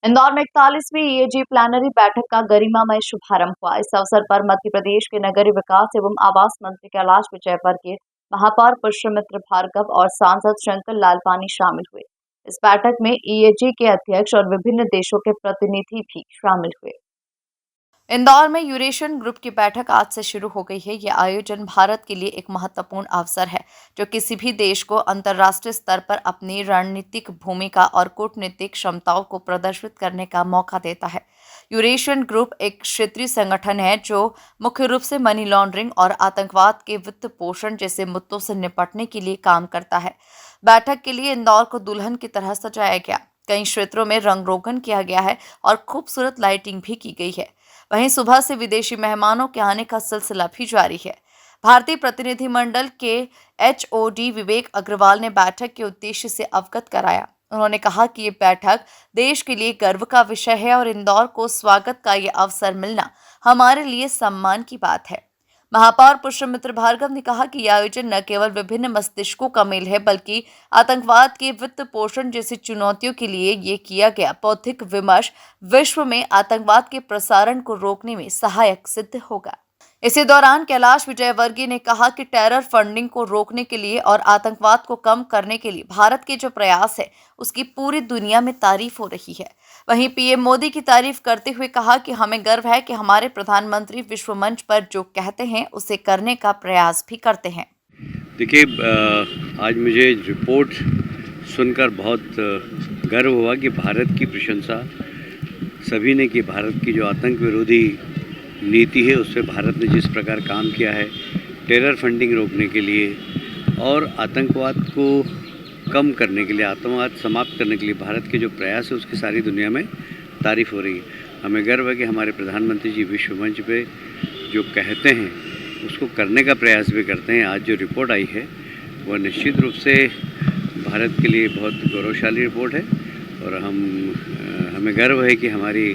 इंदौर में 41वीं EAG plenary बैठक का गरिमामय शुभारंभ हुआ। इस अवसर पर मध्य प्रदेश के नगरीय विकास एवं आवास मंत्री कैलाश विजयवर्गीय, महापौर पुष्यमित्र भार्गव और सांसद शंकर लालवानी शामिल हुए। इस बैठक में ईएजी के अध्यक्ष और विभिन्न देशों के प्रतिनिधि भी शामिल हुए। इंदौर में यूरेशियन ग्रुप की बैठक आज से शुरू हो गई है। यह आयोजन भारत के लिए एक महत्वपूर्ण अवसर है, जो किसी भी देश को अंतर्राष्ट्रीय स्तर पर अपनी रणनीतिक भूमिका और कूटनीतिक क्षमताओं को प्रदर्शित करने का मौका देता है। यूरेशियन ग्रुप एक क्षेत्रीय संगठन है जो मुख्य रूप से मनी लॉन्ड्रिंग और आतंकवाद के वित्त पोषण जैसे मुद्दों से निपटने के लिए काम करता है। बैठक के लिए इंदौर को दुल्हन की तरह सजाया गया। कई क्षेत्रों में रंग रोगन किया गया है और खूबसूरत लाइटिंग भी की गई है। वहीं सुबह से विदेशी मेहमानों के आने का सिलसिला भी जारी है। भारतीय प्रतिनिधिमंडल के एचओडी विवेक अग्रवाल ने बैठक के उद्देश्य से अवगत कराया। उन्होंने कहा कि ये बैठक देश के लिए गर्व का विषय है और इंदौर को स्वागत का ये अवसर मिलना हमारे लिए सम्मान की बात है। महापौर पुष्यमित्र भार्गव ने कहा कि यह आयोजन न केवल विभिन्न मस्तिष्कों का मेल है, बल्कि आतंकवाद के वित्त पोषण जैसी चुनौतियों के लिए ये किया गया बौद्धिक विमर्श विश्व में आतंकवाद के प्रसारण को रोकने में सहायक सिद्ध होगा। इसी दौरान कैलाश विजयवर्गीय ने कहा कि टेरर फंडिंग को रोकने के लिए और आतंकवाद को कम करने के लिए भारत के जो प्रयास है, उसकी पूरी दुनिया में तारीफ हो रही है। वहीं पीएम मोदी की तारीफ करते हुए कहा कि हमें गर्व है कि हमारे प्रधानमंत्री विश्व मंच पर जो कहते हैं उसे करने का प्रयास भी करते हैं। देखिए, आज मुझे रिपोर्ट सुनकर बहुत गर्व हुआ कि भारत की प्रशंसा सभी ने की। भारत की जो आतंक विरोधी नीति है उस पर भारत ने जिस प्रकार काम किया है, टेरर फंडिंग रोकने के लिए और आतंकवाद को कम करने के लिए, आतंकवाद समाप्त करने के लिए भारत के जो प्रयास है उसकी सारी दुनिया में तारीफ हो रही है। हमें गर्व है कि हमारे प्रधानमंत्री जी विश्व मंच पे जो कहते हैं उसको करने का प्रयास भी करते हैं। आज जो रिपोर्ट आई है वह निश्चित रूप से भारत के लिए बहुत गौरवशाली रिपोर्ट है और हमें गर्व है कि हमारी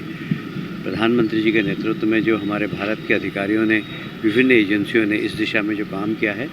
प्रधानमंत्री जी के नेतृत्व में जो हमारे भारत के अधिकारियों ने, विभिन्न एजेंसियों ने इस दिशा में जो काम किया है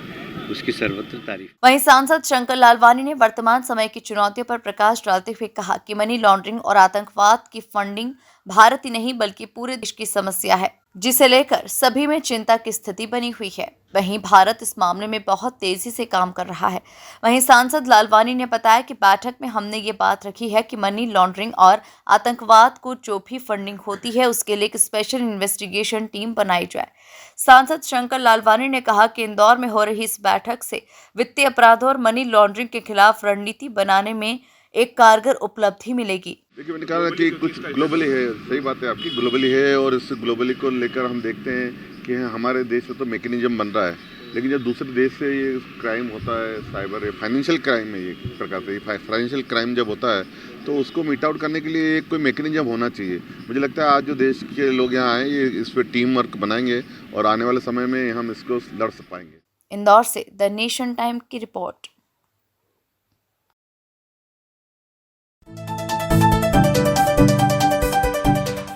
उसकी सर्वत्र तारीफ। वहीं सांसद शंकर लालवानी ने वर्तमान समय की चुनौतियों पर प्रकाश डालते हुए कहा कि मनी लॉन्ड्रिंग और आतंकवाद की फंडिंग भारत ही नहीं बल्कि पूरे देश की समस्या है, जिसे लेकर सभी में चिंता की स्थिति बनी हुई है। वहीं भारत इस मामले में बहुत तेजी से काम कर रहा है। वहीं सांसद लालवानी ने बताया कि बैठक में हमने ये बात रखी है कि मनी लॉन्ड्रिंग और आतंकवाद को जो भी फंडिंग होती है उसके लिए एक स्पेशल इन्वेस्टिगेशन टीम बनाई जाए। सांसद शंकर लालवानी ने कहा कि इंदौर में हो रही इस बैठक से वित्तीय अपराधों और मनी लॉन्ड्रिंग के खिलाफ रणनीति बनाने में एक कारगर उपलब्धि मिलेगी। देखिए, मैंने कहा कि कुछ ग्लोबली है, सही बात है आपकी, ग्लोबली है और इस ग्लोबली को लेकर हम देखते हैं कि हमारे देश में तो मैकेनिज्म बन रहा है, लेकिन जब दूसरे देश से ये क्राइम होता है, साइबर है, फाइनेंशियल क्राइम है, एक प्रकार से फाइनेंशियल क्राइम जब होता है तो उसको मीट आउट करने के लिए एक कोई मैकेनिज्म होना चाहिए। मुझे लगता है आज जो देश के लोग यहाँ आए ये इस पर टीम वर्क बनाएंगे और आने वाले समय में हम इसको लड़ पाएंगे। इंदौर से द नेशन टाइम की रिपोर्ट।